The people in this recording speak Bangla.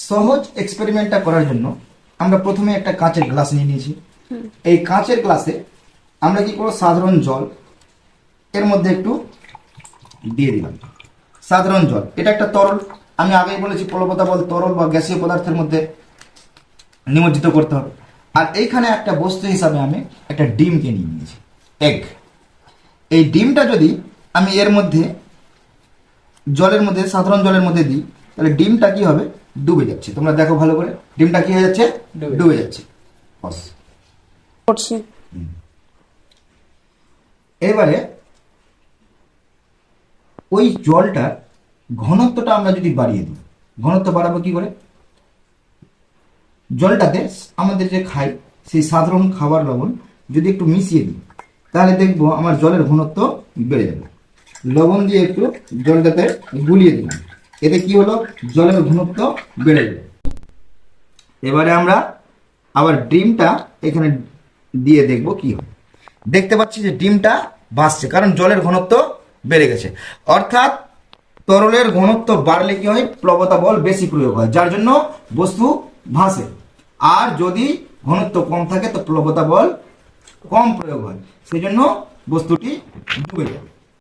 সহজ এক্সপেরিমেন্টটা করার জন্য আমরা প্রথমে একটা কাঁচের গ্লাস নিয়ে নিয়েছি। এই কাঁচের গ্লাসে আমরা কি করব, সাধারণ জল এর মধ্যে একটু দিয়ে দিলাম। সাধারণ জল, এটা একটা তরল, আমি আগেই বলেছি প্লবতা বল তরল বা গ্যাসীয় পদার্থের মধ্যে নিমজ্জিত করতে হবে। আর এইখানে একটা বস্তু হিসাবে আমি একটা ডিমকে নিয়ে নিয়েছি, এগ। এই ডিমটা যদি আমি এর মধ্যে জলের মধ্যে, সাধারণ জলের মধ্যে দিই, তাহলে ডিমটা কি হবে, ডুবে যাচ্ছে। তোমরা দেখো ভালো করে, ডিমটা কি হয়ে যাচ্ছে, ডুবে যাচ্ছে। এবারে ওই জলটার ঘনত্বটা আমরা যদি বাড়িয়ে দিই, ঘনত্ব বাড়াবো কি করে, জলটাতে আমাদের যে খাই সেই সাধারণ খাবার লবণ যদি একটু মিশিয়ে দিই, তাহলে দেখবো আমার জলের ঘনত্ব বেড়ে যাবে। লবণ দিয়ে একটু জলটাতে গুলিয়ে দিলাম, এতে কি হলো, জলের ঘনত্ব বেড়ে যাবে। এবারে আমরা আবার ডিমটা এখানে দিয়ে দেখবো কি হয়। দেখতে পাচ্ছি যে ডিমটা ভাসছে, কারণ জলের ঘনত্ব বেড়ে গেছে। অর্থাৎ তরলের ঘনত্ব বাড়লে কি হয়, প্লবতা বল বেশি প্রয়োগ হয়, যার জন্য বস্তু ভাসে। আর যদি ঘনত্ব কম থাকে তো প্লবতা বল কম প্রয়োগ হয়, সেই জন্য বস্তুটি ডুবে যায়।